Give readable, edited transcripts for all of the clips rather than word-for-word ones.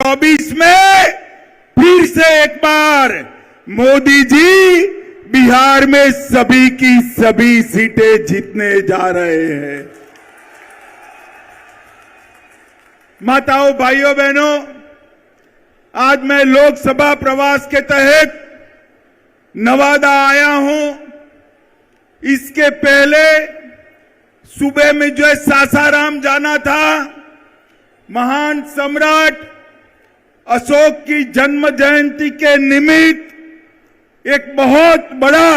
2024 में फिर से एक बार मोदी जी बिहार में सभी की सभी सीटें जीतने जा रहे हैं। माताओं, भाइयों, बहनों, आज मैं लोकसभा प्रवास के तहत नवादा आया हूं। इसके पहले सुबह में जो सासाराम जाना था, महान सम्राट अशोक की जन्म जयंती के निमित्त एक बहुत बड़ा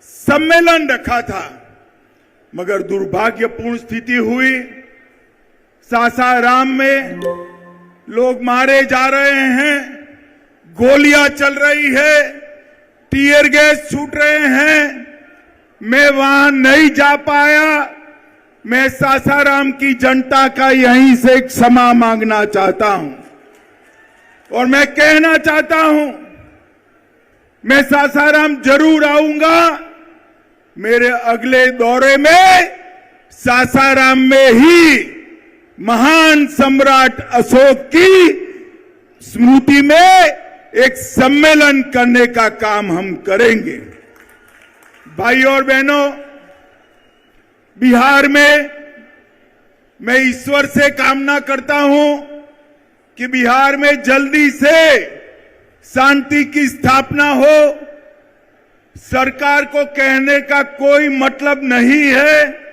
सम्मेलन रखा था, मगर दुर्भाग्यपूर्ण स्थिति हुई। सासाराम में लोग मारे जा रहे हैं, गोलियां चल रही है, टीयर गैस छूट रहे हैं। मैं वहां नहीं जा पाया। मैं सासाराम की जनता का यहीं से एक क्षमा मांगना चाहता हूं और मैं कहना चाहता हूं, मैं सासाराम जरूर आऊंगा। मेरे अगले दौरे में सासाराम में ही महान सम्राट अशोक की स्मृति में एक सम्मेलन करने का काम हम करेंगे। भाइयों और बहनों, बिहार में मैं ईश्वर से कामना करता हूं कि बिहार में जल्दी से शांति की स्थापना हो। सरकार को कहने का कोई मतलब नहीं है।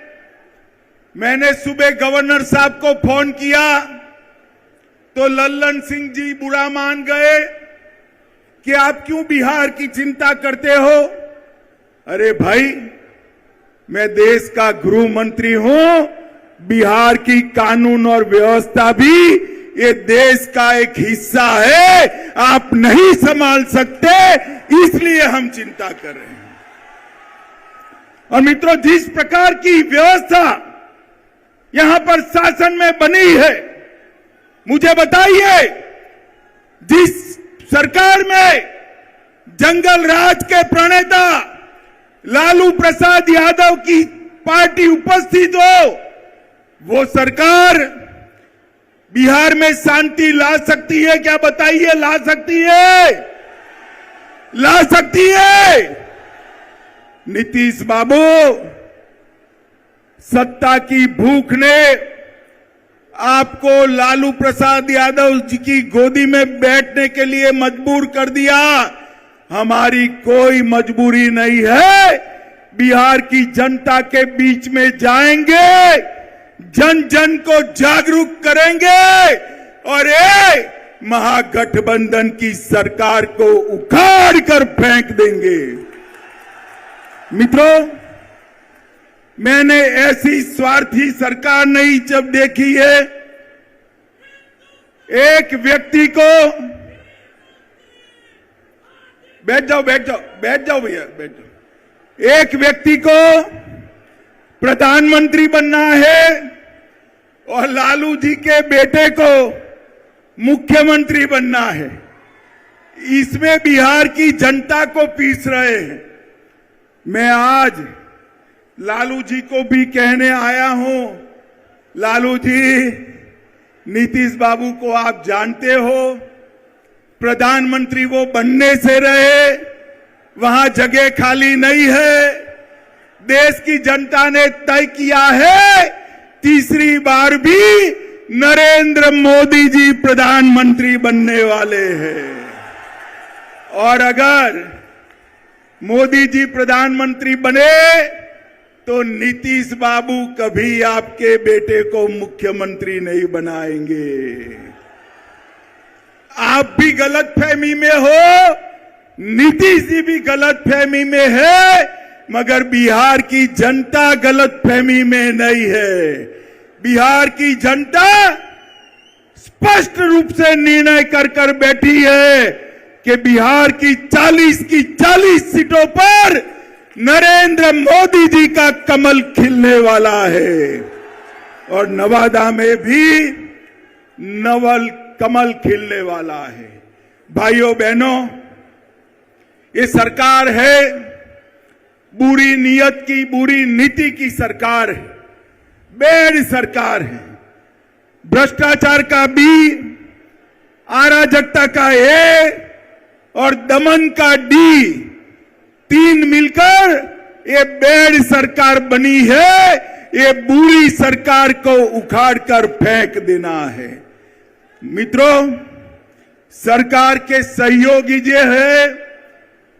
मैंने सुबह गवर्नर साहब को फोन किया तो लल्लन सिंह जी बुरा मान गए कि आप क्यों बिहार की चिंता करते हो। अरे भाई, मैं देश का गृह मंत्री हूं। बिहार की कानून और व्यवस्था भी ये देश का एक हिस्सा है। आप नहीं संभाल सकते, इसलिए हम चिंता कर रहे हैं। और मित्रों, जिस प्रकार की व्यवस्था यहां पर शासन में बनी है, मुझे बताइए, जिस सरकार में जंगल राज के प्रणेता लालू प्रसाद यादव की पार्टी उपस्थित हो, वो सरकार बिहार में शांति ला सकती है क्या? बताइए, ला सकती है? ला सकती है? नीतीश बाबू, सत्ता की भूख ने आपको लालू प्रसाद यादव जी की गोदी में बैठने के लिए मजबूर कर दिया। हमारी कोई मजबूरी नहीं है। बिहार की जनता के बीच में जाएंगे, जन जन को जागरूक करेंगे और ये महागठबंधन की सरकार को उखाड़ कर फेंक देंगे। मित्रों, मैंने ऐसी स्वार्थी सरकार नहीं जब देखी है। एक व्यक्ति को, बैठ जाओ भैया, बैठ जाओ। एक व्यक्ति को प्रधानमंत्री बनना है और लालू जी के बेटे को मुख्यमंत्री बनना है। इसमें बिहार की जनता को पीस रहे हैं। मैं आज लालू जी को भी कहने आया हूं, लालू जी, नीतीश बाबू को आप जानते हो, प्रधानमंत्री वो बनने से रहे, वहां जगह खाली नहीं है। देश की जनता ने तय किया है, तीसरी बार भी नरेंद्र मोदी जी प्रधानमंत्री बनने वाले हैं। और अगर मोदी जी प्रधानमंत्री बने तो नीतीश बाबू कभी आपके बेटे को मुख्यमंत्री नहीं बनाएंगे। आप भी गलतफहमी में हो, नीतीश जी भी गलतफहमी में है, मगर बिहार की जनता गलतफहमी में नहीं है। बिहार की जनता स्पष्ट रूप से निर्णय कर बैठी है कि बिहार की 40 सीटों पर नरेंद्र मोदी जी का कमल खिलने वाला है और नवादा में भी नवल कमल खिलने वाला है। भाइयों बहनों, ये सरकार है बुरी नीयत की, बुरी नीति की सरकार है, बेड सरकार है। भ्रष्टाचार का भी अराजकता का ए और दमन का डी, तीन मिलकर ये बेड सरकार बनी है। ये बुरी सरकार को उखाड़कर फेंक देना है। मित्रों, सरकार के सहयोगी जो है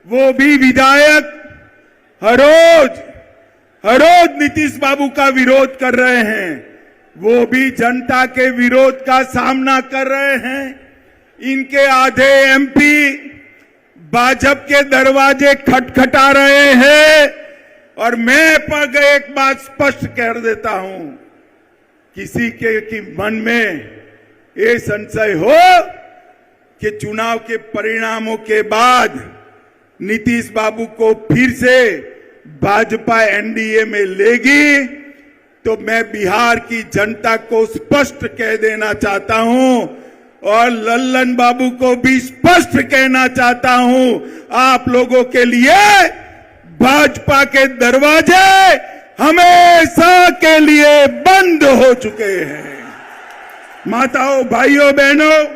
वो भी विधायक हर रोज नीतीश बाबू का विरोध कर रहे हैं। वो भी जनता के विरोध का सामना कर रहे हैं। इनके आधे एमपी भाजपा के दरवाजे खटखटा रहे हैं। और मैं पर एक बात स्पष्ट कर देता हूं, किसी के मन में ये संशय हो कि चुनाव के परिणामों के बाद नीतीश बाबू को फिर से भाजपा एनडीए में लेगी, तो मैं बिहार की जनता को स्पष्ट कह देना चाहता हूं और लल्लन बाबू को भी स्पष्ट कहना चाहता हूं, आप लोगों के लिए भाजपा के दरवाजे हमेशा के लिए बंद हो चुके हैं। माताओं, भाइयों, बहनों,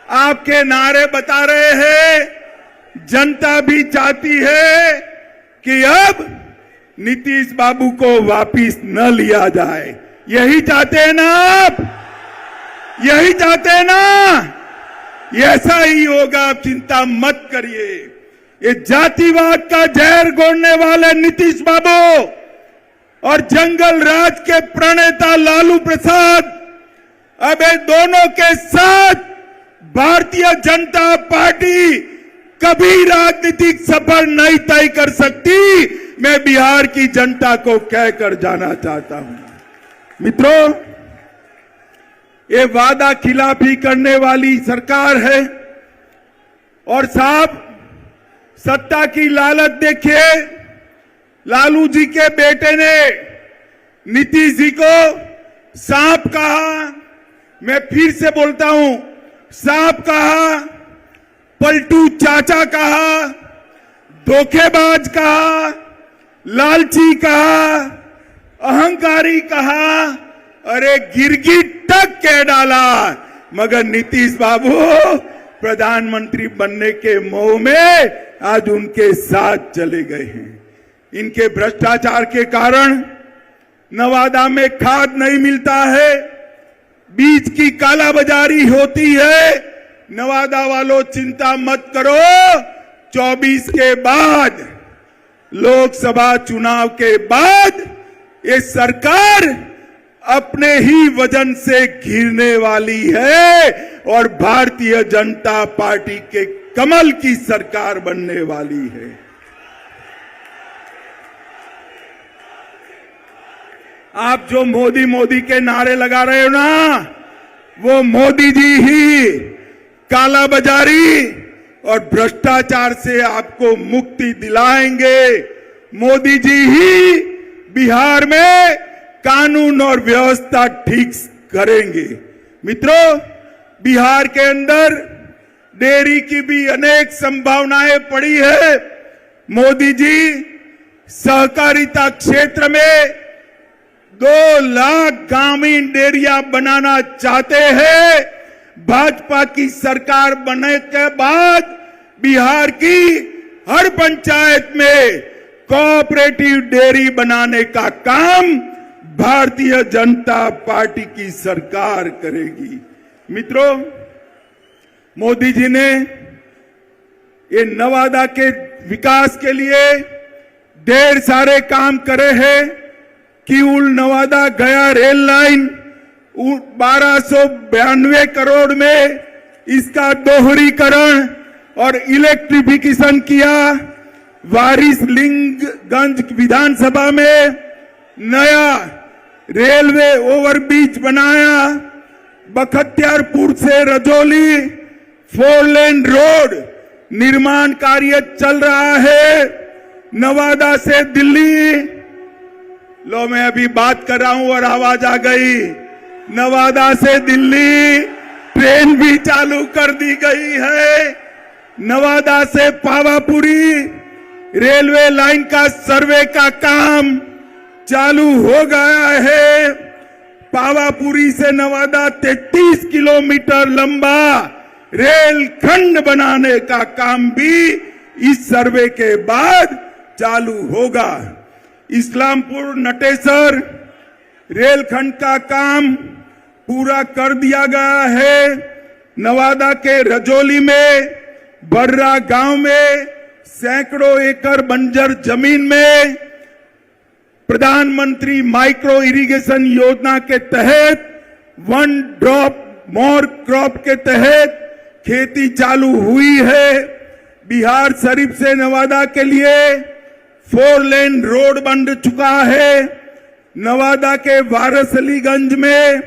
आपके नारे बता रहे हैं। जनता भी चाहती है कि अब नीतीश बाबू को वापिस न लिया जाए। यही चाहते हैं ना आप? यही चाहते हैं ना? ऐसा ही होगा, आप चिंता मत करिए। ये जातिवाद का जहर घोलने वाले नीतीश बाबू और जंगल राज के प्रणेता लालू प्रसाद अब ये दोनों के साथ भारतीय जनता पार्टी कभी राजनीतिक सफर नहीं तय कर सकती। मैं बिहार की जनता को कहकर जाना चाहता हूं। मित्रों, ये वादा खिलाफी करने वाली सरकार है और साहब सत्ता की लालच देखिए। लालू जी के बेटे ने नीतीश जी को सांप कहा, मैं फिर से बोलता हूं, सांप कहा, पलटू चाचा कहा, धोखेबाज कहा, लालची कहा, अहंकारी कहा, अरे गिरगिट तक कह डाला। मगर नीतीश बाबू प्रधानमंत्री बनने के मोह में आज उनके साथ चले गए हैं। इनके भ्रष्टाचार के कारण नवादा में खाद नहीं मिलता है, बीज की कालाबाजारी होती है। नवादा वालों, चिंता मत करो, 24 के बाद, लोकसभा चुनाव के बाद ये सरकार अपने ही वजन से घिरने वाली है और भारतीय जनता पार्टी के कमल की सरकार बनने वाली है। आप जो मोदी मोदी के नारे लगा रहे हो ना, वो मोदी जी ही कालाबाजारी और भ्रष्टाचार से आपको मुक्ति दिलाएंगे। मोदी जी ही बिहार में कानून और व्यवस्था ठीक करेंगे। मित्रों, बिहार के अंदर डेयरी की भी अनेक संभावनाएं पड़ी है। मोदी जी सहकारिता क्षेत्र में 2 लाख ग्रामीण डेयरिया बनाना चाहते हैं। भाजपा की सरकार बनने के बाद बिहार की हर पंचायत में कोऑपरेटिव डेयरी बनाने का काम भारतीय जनता पार्टी की सरकार करेगी। मित्रों, मोदी जी ने ये नवादा के विकास के लिए ढेर सारे काम करे हैं। किऊल नवादा गया रेल लाइन 1292 करोड़ में इसका दोहरीकरण और इलेक्ट्रिफिकेशन किया। वारिसलिंगगंज विधानसभा में नया रेलवे ओवरब्रिज बनाया। बख्तियारपुर से रजौली 4 लेन रोड निर्माण कार्य चल रहा है। नवादा से दिल्ली, लो मैं अभी बात कर रहा हूं और आवाज आ गई, नवादा से दिल्ली ट्रेन भी चालू कर दी गई है। नवादा से पावापुरी रेलवे लाइन का सर्वे का काम चालू हो गया है। पावापुरी से नवादा 33 किलोमीटर लंबा रेल खंड बनाने का काम भी इस सर्वे के बाद चालू होगा। इस्लामपुर नटेसर रेलखंड का काम पूरा कर दिया गया है। नवादा के रजौली में बर्रा गांव में सैकड़ों एकड़ बंजर जमीन में प्रधानमंत्री माइक्रो इरिगेशन योजना के तहत वन ड्रॉप मोर क्रॉप के तहत खेती चालू हुई है। बिहार शरीफ से नवादा के लिए 4 लेन रोड बन चुका है। नवादा के वारसलीगंज में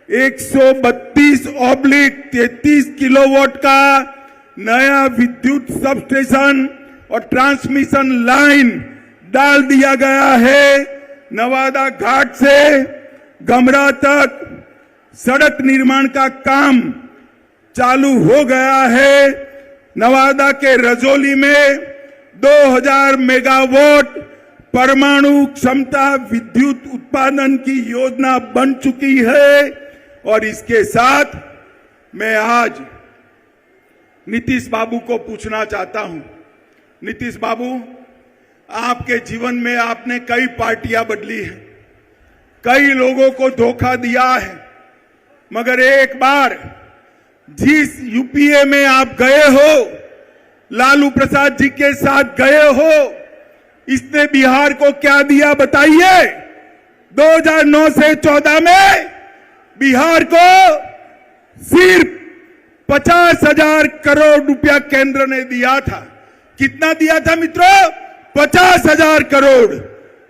132/33 किलोवाट का नया विद्युत सबस्टेशन और ट्रांसमिशन लाइन डाल दिया गया है। नवादा घाट से गमरा तक सड़क निर्माण का काम चालू हो गया है। नवादा के रजौली में 2000 मेगावाट परमाणु क्षमता विद्युत उत्पादन की योजना बन चुकी है। और इसके साथ मैं आज नीतीश बाबू को पूछना चाहता हूं। नीतीश बाबू, आपके जीवन में आपने कई पार्टियां बदली है, कई लोगों को धोखा दिया है, मगर एक बार जिस यूपीए में आप गए हो, लालू प्रसाद जी के साथ गए हो, इसने बिहार को क्या दिया बताइए। 2009 से 14 में बिहार को सिर्फ 50,000 करोड़ रुपया केंद्र ने दिया था। कितना दिया था मित्रों? 50,000 करोड़।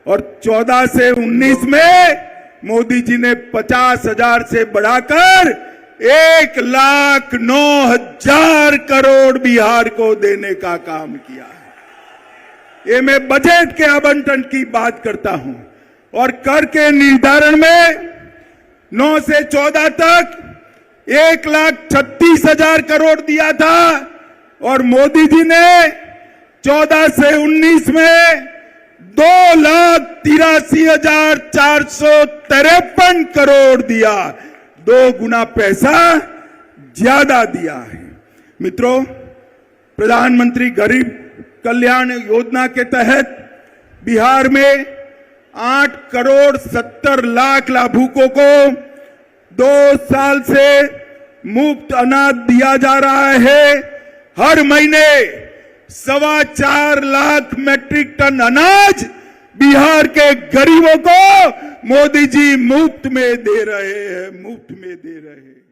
और 14 से 19 में मोदी जी ने 50,000 से बढ़ाकर 1,09,000 करोड़ बिहार को देने का काम किया है। ये मैं बजट के आवंटन की बात करता हूं। और कर के निर्धारण में 9 से 14 तक 1,36,000 करोड़ दिया था और मोदी जी ने 14 से 19 में 2,83,453 करोड़ दिया। 2 गुना पैसा ज्यादा दिया है। मित्रों, प्रधानमंत्री गरीब कल्याण योजना के तहत बिहार में 8,70,00,000 लाभुकों को 2 साल से मुफ्त अनाज दिया जा रहा है। हर महीने 4.25 लाख मैट्रिक टन अनाज बिहार के गरीबों को मोदी जी मुफ्त में दे रहे हैं, मुफ्त में दे रहे हैं।